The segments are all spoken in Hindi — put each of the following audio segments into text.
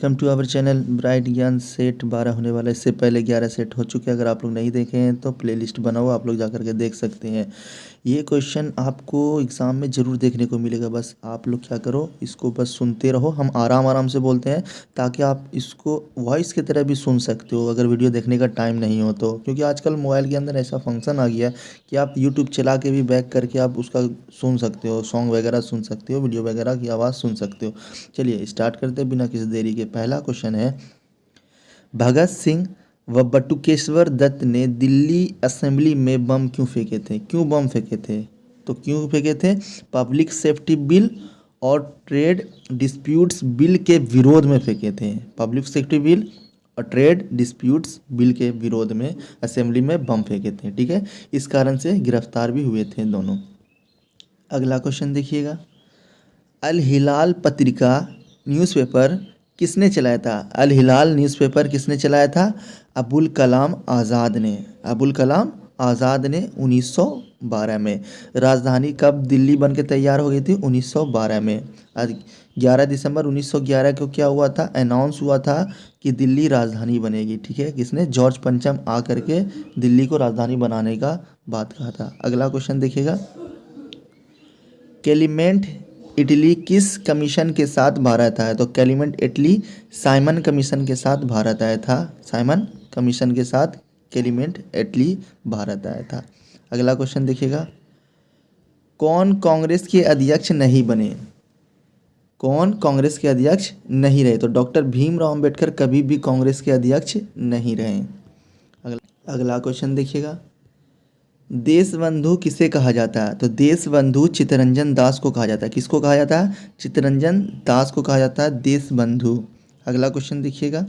Welcome to our channel bright Gyan. Set 12 होने वाला है, इससे पहले 11 सेट हो चुके हैं। अगर आप लोग नहीं देखे हैं तो प्लेलिस्ट बना हुआ, आप लोग जा करके देख सकते हैं। ये क्वेश्चन आपको एग्ज़ाम में ज़रूर देखने को मिलेगा। बस आप लोग क्या करो, इसको बस सुनते रहो। हम आराम आराम से बोलते हैं ताकि आप इसको वॉइस की तरह भी सुन सकते हो अगर वीडियो देखने का टाइम नहीं हो तो। क्योंकि आजकल मोबाइल के अंदर ऐसा फंक्शन आ गया है कि आप यूट्यूब चला के भी बैक करके आप उसका सुन सकते हो, सॉन्ग वगैरह सुन सकते हो, वीडियो वगैरह की आवाज़ सुन सकते हो। चलिए स्टार्ट करते हैं बिना किसी देरी के। पहला क्वेश्चन है, भगत सिंह व बटुकेश्वर दत्त ने दिल्ली असेंबली में बम क्यों फेंके थे? क्यों बम फेंके थे? तो क्यों फेंके थे? पब्लिक सेफ्टी बिल और ट्रेड डिस्प्यूट्स बिल के विरोध में फेंके थे। पब्लिक सेफ्टी बिल और ट्रेड डिस्प्यूट्स बिल के विरोध में असेंबली में बम फेंके थे। ठीक है, इस कारण से गिरफ्तार भी हुए थे दोनों। अगला क्वेश्चन देखिएगा, अल हिलाल पत्रिका न्यूज़पेपर किसने चलाया था? अल हिलाल न्यूज़पेपर किसने चलाया था? अबुल कलाम आज़ाद ने। अबुल कलाम आज़ाद ने 1912 में। राजधानी कब दिल्ली बन के तैयार हो गई थी? 1912 में। 11 दिसंबर 1911 को क्या हुआ था? अनाउंस हुआ था कि दिल्ली राजधानी बनेगी। ठीक है, किसने? जॉर्ज पंचम आ करके दिल्ली को राजधानी बनाने का बात कहा था। अगला क्वेश्चन देखिएगा, क्लेमेंट इटली किस कमीशन के साथ भारत आया? तो क्लेमेंट इटली साइमन कमीशन के साथ भारत आया था। साइमन कमीशन के साथ क्लेमेंट इटली भारत आया था। अगला क्वेश्चन देखिएगा, कौन कांग्रेस के अध्यक्ष नहीं बने? कौन कांग्रेस के अध्यक्ष नहीं रहे? तो डॉक्टर भीमराव अंबेडकर कभी भी कांग्रेस के अध्यक्ष नहीं रहे। अगला क्वेश्चन देखिएगा, देशबंधु किसे कहा जाता है? तो देशबंधु चित्तरंजन दास को कहा जाता है। किसको कहा जाता है? चित्तरंजन दास को कहा जाता है देशबंधु। अगला क्वेश्चन देखिएगा,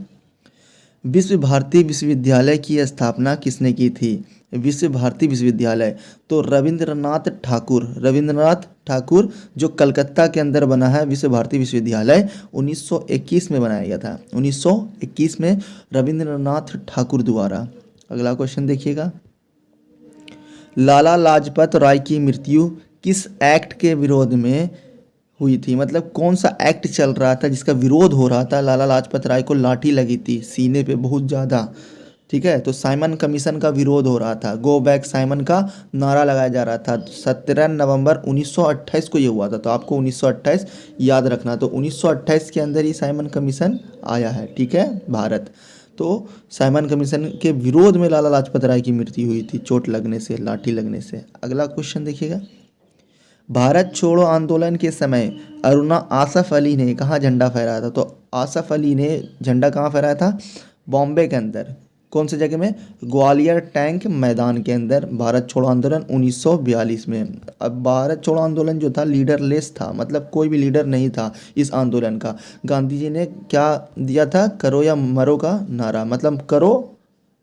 विश्व भारती विश्वविद्यालय की स्थापना किसने की थी? विश्व भारती विश्वविद्यालय तो रविंद्रनाथ ठाकुर। रविंद्रनाथ ठाकुर जो कलकत्ता के अंदर बना है विश्व भारती विश्वविद्यालय 1921 में बनाया गया था। 1921 में रविंद्रनाथ ठाकुर द्वारा। अगला क्वेश्चन देखिएगा, लाला लाजपत राय की मृत्यु किस एक्ट के विरोध में हुई थी? मतलब कौन सा एक्ट चल रहा था जिसका विरोध हो रहा था? लाला लाजपत राय को लाठी लगी थी सीने पे बहुत ज़्यादा। ठीक है, तो साइमन कमीशन का विरोध हो रहा था। गो बैक साइमन का नारा लगाया जा रहा था। 17 नवंबर 1928 को ये हुआ था। तो आपको 1928 याद रखना। तो 1928 के अंदर ही साइमन कमीशन आया है। ठीक है, भारत। तो साइमन कमीशन के विरोध में लाला लाजपत राय की मृत्यु हुई थी, चोट लगने से, लाठी लगने से। अगला क्वेश्चन देखिएगा, भारत छोड़ो आंदोलन के समय अरुणा आसफ अली ने कहाँ झंडा फहराया था? तो आसफ अली ने झंडा कहाँ फहराया था? बॉम्बे के अंदर। कौन सी जगह में? ग्वालियर टैंक मैदान के अंदर। भारत छोड़ो आंदोलन 1942 में। अब भारत छोड़ो आंदोलन जो था लीडरलेस था, मतलब कोई भी लीडर नहीं था इस आंदोलन का। गांधी जी ने क्या दिया था? करो या मरो का नारा, मतलब करो,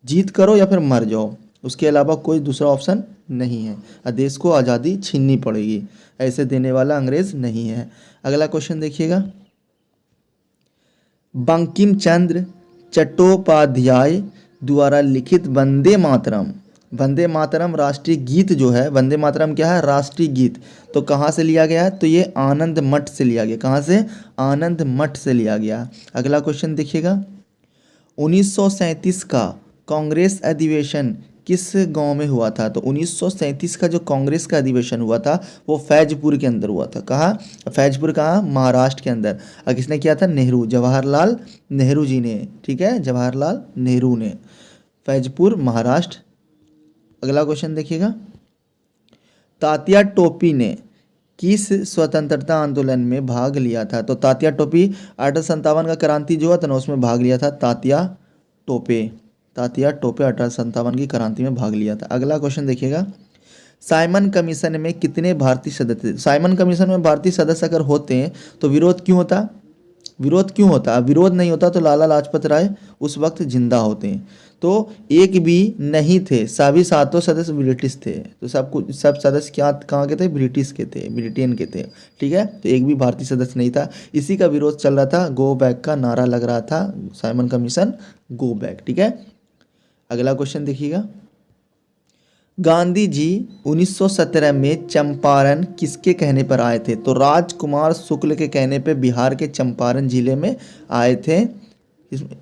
जीत करो या फिर मर जाओ, उसके अलावा कोई दूसरा ऑप्शन नहीं है। और देश को आज़ादी छीननी पड़ेगी, ऐसे देने वाला अंग्रेज नहीं है। अगला क्वेश्चन देखिएगा, बंकिम चंद्र चट्टोपाध्याय द्वारा लिखित वंदे मातरम। वंदे मातरम राष्ट्रीय गीत जो है, वंदे मातरम क्या है? राष्ट्रीय गीत। तो कहाँ से लिया गया है? तो ये आनंद मठ से लिया गया। कहाँ से? आनंद मठ से लिया गया। अगला क्वेश्चन देखिएगा, 1937 का कांग्रेस अधिवेशन किस गांव में हुआ था? तो 1937 का जो कांग्रेस का अधिवेशन हुआ था वो फैजपुर के अंदर हुआ था। कहाँ? फैजपुर कहाँ? महाराष्ट्र के अंदर। और किसने किया था? नेहरू, जवाहरलाल नेहरू जी ने। ठीक है, जवाहरलाल नेहरू ने। फैजपुर, महाराष्ट्र। अगला क्वेश्चन देखिएगा, तात्या टोपी ने किस स्वतंत्रता आंदोलन में भाग लिया था? तो तात्या टोपी 1857 का क्रांति जो हुआ था ना उसमें भाग लिया था। तात्या टोपे 1857 की क्रांति में भाग लिया था। अगला क्वेश्चन देखिएगा, साइमन कमीशन में कितने भारतीय सदस्य? साइमन कमीशन में भारतीय सदस्य अगर होते हैं तो विरोध क्यों होता? विरोध क्यों होता? विरोध नहीं होता तो लाला लाजपत राय उस वक्त जिंदा होते हैं। तो एक भी नहीं थे, सभी सातों सदस्य ब्रिटिश थे। तो सब सदस्य क्या कहाँ के थे? ब्रिटिश के थे, ब्रिटेन के थे। ठीक है, तो एक भी भारतीय सदस्य नहीं था। इसी का विरोध चल रहा था, गो बैक का नारा लग रहा था, साइमन कमीशन गो बैक। ठीक है, अगला क्वेश्चन देखिएगा, गांधी जी 1917 में चंपारण किसके कहने पर आए थे? तो राजकुमार शुक्ल के कहने पे बिहार के चंपारण जिले में आए थे।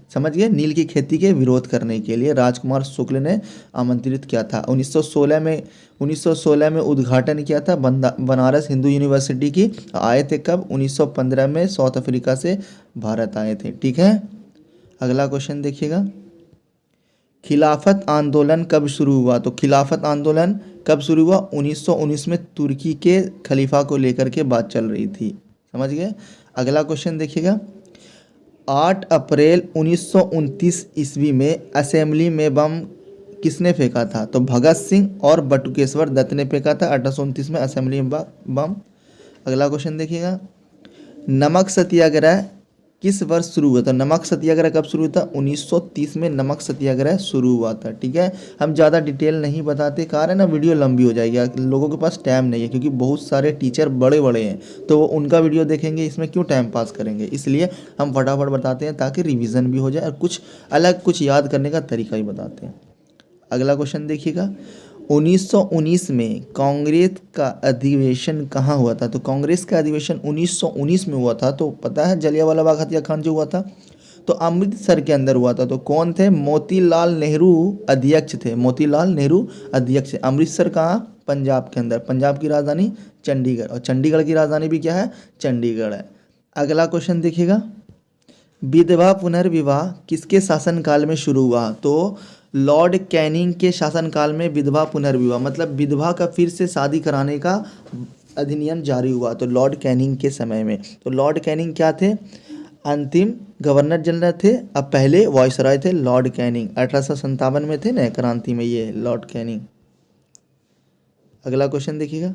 समझ गए, नील की खेती के विरोध करने के लिए राजकुमार शुक्ल ने आमंत्रित किया था। 1916 में उद्घाटन किया था बनारस हिंदू यूनिवर्सिटी की। आए थे कब? 1915 में साउथ अफ्रीका से भारत आए थे। ठीक है, अगला क्वेश्चन देखिएगा। खिलाफत आंदोलन कब शुरू हुआ? तो खिलाफत आंदोलन कब शुरू हुआ? 1919 में तुर्की के खलीफा को लेकर के बात चल रही थी। समझ गए, अगला क्वेश्चन देखिएगा। 8 अप्रैल 1929 ईस्वी में असेंबली में बम किसने फेंका था? तो भगत सिंह और बटुकेश्वर दत्त ने फेंका था 1829 में असेंबली में बम। अगला क्वेश्चन देखिएगा। नमक सत्याग्रह किस वर्ष शुरू हुआ था? नमक सत्याग्रह कब शुरू हुआ था? 1930 में नमक सत्याग्रह शुरू हुआ था। ठीक है, हम ज़्यादा डिटेल नहीं बताते, कारण ना वीडियो लंबी हो जाएगी, लोगों के पास टाइम नहीं है, क्योंकि बहुत सारे टीचर बड़े बड़े हैं तो वो उनका वीडियो देखेंगे, इसमें क्यों टाइम पास करेंगे, इसलिए हम फटाफट बताते हैं ताकि रिविज़न भी हो जाए और कुछ अलग कुछ याद करने का तरीका ही बताते हैं। अगला क्वेश्चन देखिएगा। 1919 में कांग्रेस का अधिवेशन कहाँ हुआ था? तो कांग्रेस का अधिवेशन 1919 में हुआ था, तो पता है जलियांवाला बाग हत्याकांड जो हुआ था तो अमृतसर के अंदर हुआ था। तो कौन थे? मोतीलाल नेहरू अध्यक्ष थे। मोतीलाल नेहरू अध्यक्ष। अमृतसर कहाँ? पंजाब के अंदर। पंजाब की राजधानी चंडीगढ़, और चंडीगढ़ की राजधानी भी क्या है? चंडीगढ़ है। अगला क्वेश्चन देखिएगा। विधवा पुनर्विवाह किसके शासनकाल में शुरू हुआ? तो लॉर्ड कैनिंग के शासनकाल में विधवा पुनर्विवाह मतलब विधवा का फिर से शादी कराने का अधिनियम जारी हुआ, तो लॉर्ड कैनिंग के समय में। तो लॉर्ड कैनिंग क्या थे? अंतिम गवर्नर जनरल थे, अब पहले वायसराय थे लॉर्ड कैनिंग। 1857 में थे नए क्रांति में ये लॉर्ड कैनिंग। अगला क्वेश्चन देखिएगा।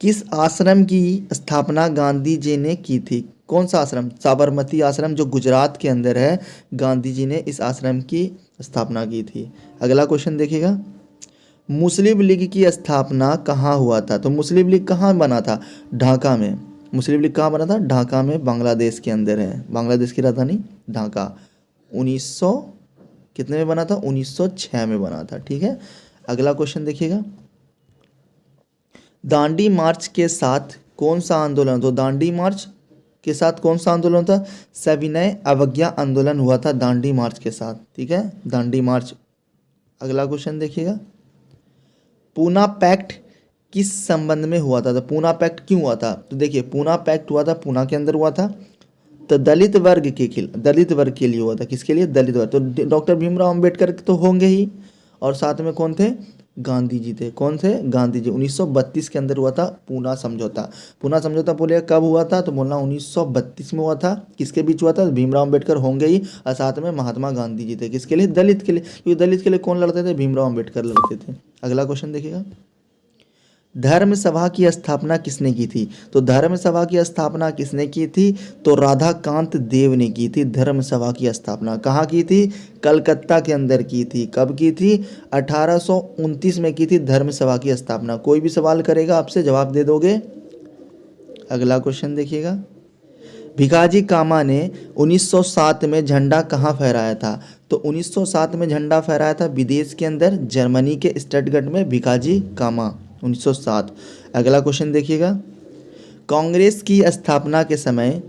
किस आश्रम की स्थापना गांधी जी ने की थी? कौन सा आश्रम? साबरमती आश्रम जो गुजरात के अंदर है, गांधी जी ने इस आश्रम की स्थापना की थी। अगला क्वेश्चन देखिएगा। मुस्लिम लीग की स्थापना कहाँ हुआ था? तो मुस्लिम लीग कहाँ बना था? ढाका में। मुस्लिम लीग कहाँ बना था? ढाका में, बांग्लादेश के अंदर है। बांग्लादेश की राजधानी ढाका। 1900 कितने में बना था? 1906 में बना था। ठीक है, अगला क्वेश्चन देखिएगा। दांडी मार्च के साथ कौन सा आंदोलन? तो दांडी मार्च के साथ कौन सा आंदोलन था? सविनय अवज्ञा आंदोलन हुआ था दांडी मार्च के साथ। ठीक है, दांडी मार्च। अगला क्वेश्चन देखिएगा। पूना पैक्ट किस संबंध में हुआ था? तो पूना पैक्ट क्यों हुआ था? तो देखिए, पूना पैक्ट हुआ था, पूना के अंदर हुआ था, तो दलित वर्ग के लिए हुआ था। किसके लिए? दलित वर्ग। तो डॉक्टर भीमराव अम्बेडकर तो होंगे ही, और साथ में कौन थे? गांधी जी थे। कौन थे? गांधी जी। 1932 के अंदर हुआ था पूना समझौता। पूना समझौता बोले कब हुआ था? तो बोलना 1932 में हुआ था। किसके बीच हुआ था? भीमराव अम्बेडकर होंगे ही, और साथ में महात्मा गांधी जी थे। किसके लिए? दलित के लिए, क्योंकि दलित के लिए कौन लड़ते थे? भीमराव अम्बेडकर लड़ते थे। अगला क्वेश्चन देखिएगा। धर्म सभा की स्थापना किसने की थी? तो धर्म सभा की स्थापना किसने की थी? तो राधाकांत देव ने की थी। धर्म सभा की स्थापना कहाँ की थी? कलकत्ता के अंदर की थी। कब की थी? 1829 में की थी धर्म सभा की स्थापना। कोई भी सवाल करेगा आपसे जवाब दे दोगे। अगला क्वेश्चन देखिएगा। भिकाजी कामा ने 1907 में झंडा कहाँ फहराया था? तो 1907 में झंडा फहराया था विदेश के अंदर, जर्मनी के स्टटगर्ट में। भिकाजी कामा 1907। अगला क्वेश्चन देखिएगा। कांग्रेस की स्थापना के समय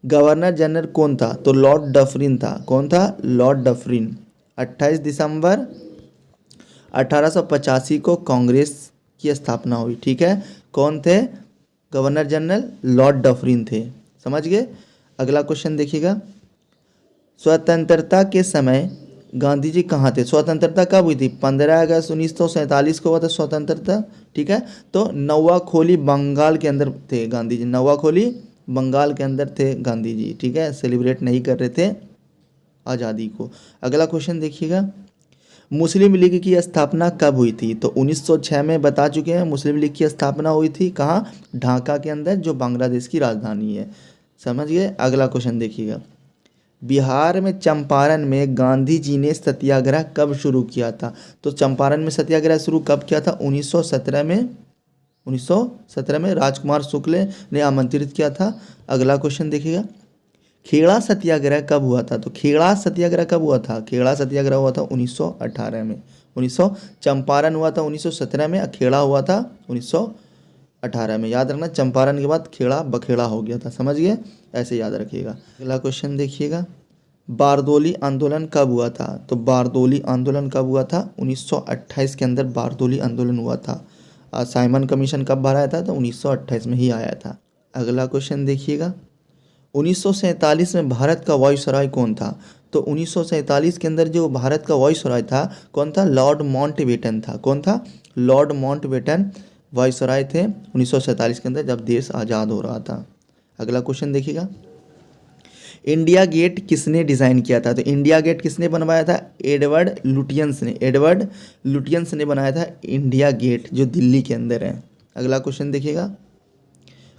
गवर्नर जनरल कौन था? तो लॉर्ड डफरिन था। कौन था? Lord Dufferin. 28 दिसंबर 1885 को कांग्रेस की स्थापना हुई। ठीक है, कौन थे? गवर्नर जनरल लॉर्ड डफरिन थे। समझ गए। अगला क्वेश्चन देखिएगा। स्वतंत्रता के समय गांधी जी कहाँ थे? स्वतंत्रता कब हुई थी? 15 अगस्त 1947 को हुआ था स्वतंत्रता। ठीक है, तो नौवाखोली बंगाल के अंदर थे गांधी जी। नौवाखोली बंगाल के अंदर थे गांधी जी। ठीक है, सेलिब्रेट नहीं कर रहे थे आज़ादी को। अगला क्वेश्चन देखिएगा। मुस्लिम लीग की स्थापना कब हुई थी? तो 1906 में बता चुके हैं। मुस्लिम लीग की स्थापना हुई थी कहाँ? ढाका के अंदर, जो बांग्लादेश की राजधानी है। समझ गए। अगला क्वेश्चन देखिएगा। बिहार में चंपारण में गांधी जी ने सत्याग्रह कब शुरू किया था? तो चंपारण में सत्याग्रह शुरू कब किया था? 1917 में। 1917 में राजकुमार शुक्ल ने आमंत्रित किया था। अगला क्वेश्चन देखिएगा। खेड़ा सत्याग्रह कब हुआ था? तो खेड़ा सत्याग्रह कब हुआ था? खेड़ा सत्याग्रह हुआ था 1918 में। चंपारण हुआ था 1917 में, खेड़ा हुआ था 1918 में। याद रखना, चंपारण के बाद खेड़ा बखेड़ा हो गया था, समझ गए, ऐसे याद रखिएगा। अगला क्वेश्चन देखिएगा, बारदोली आंदोलन कब हुआ था? तो बारदोली आंदोलन कब हुआ था? 1928 के अंदर बारदोली आंदोलन हुआ था। साइमन कमीशन कब बाहर आया था? तो 1928 में ही आया था। अगला क्वेश्चन देखिएगा, 1947 में भारत का वायसराय कौन था? तो 1947 के अंदर जो भारत का वायसराय था कौन था? लॉर्ड माउंटबेटन था। कौन था? लॉर्ड माउंटबेटन वायसराय थे 1947 के अंदर, जब देश आज़ाद हो रहा था। अगला क्वेश्चन देखिएगा, इंडिया गेट किसने डिज़ाइन किया था? तो इंडिया गेट किसने बनवाया था? एडवर्ड लुटियंस ने। एडवर्ड लुटियंस ने बनाया था इंडिया गेट, जो दिल्ली के अंदर है। अगला क्वेश्चन देखिएगा,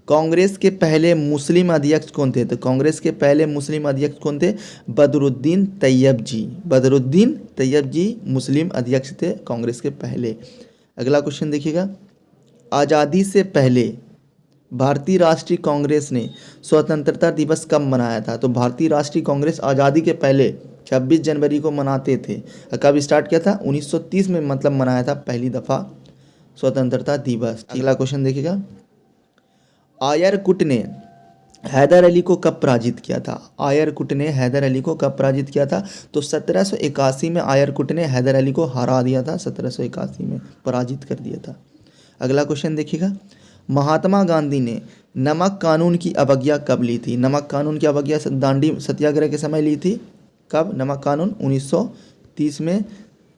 कांग्रेस के पहले मुस्लिम अध्यक्ष कौन थे? तो कांग्रेस के पहले मुस्लिम अध्यक्ष कौन थे? बदरुद्दीन तैयब जी। बदरुद्दीन तैयब जी मुस्लिम अध्यक्ष थे कांग्रेस के पहले। अगला क्वेश्चन देखिएगा, आज़ादी से पहले भारतीय राष्ट्रीय कांग्रेस ने स्वतंत्रता दिवस कब मनाया था? तो भारतीय राष्ट्रीय कांग्रेस आज़ादी के पहले 26 जनवरी को मनाते थे। कब स्टार्ट किया था? 1930 में, मतलब मनाया था पहली दफ़ा स्वतंत्रता दिवस। अगला क्वेश्चन देखिएगा, आयरकुट ने हैदर अली को कब पराजित किया था? आयरकुट ने हैदर अली को कब पराजित किया था? तो 1781 में आयरकुट ने हैदर अली को हरा दिया था, 1781 में पराजित कर दिया था। अगला क्वेश्चन देखिएगा, महात्मा गांधी ने नमक कानून की अवज्ञा कब ली थी? नमक कानून की अवज्ञा दांडी सत्याग्रह के समय ली थी। कब? नमक कानून 1930 में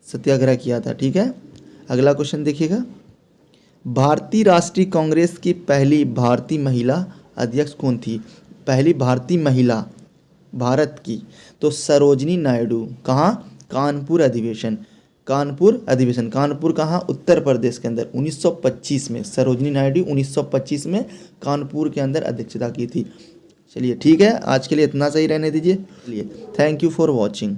सत्याग्रह किया था, ठीक है। अगला क्वेश्चन देखिएगा, भारतीय राष्ट्रीय कांग्रेस की पहली भारतीय महिला अध्यक्ष कौन थी? पहली भारतीय महिला भारत की, तो सरोजनी नायडू। कहाँ? कानपुर अधिवेशन। कानपुर अधिवेशन, कानपुर कहाँ? उत्तर प्रदेश के अंदर 1925 में। सरोजनी नायडू 1925 में कानपुर के अंदर अध्यक्षता की थी। चलिए ठीक है, आज के लिए इतना सही रहने दीजिए। चलिए, थैंक यू फॉर वॉचिंग।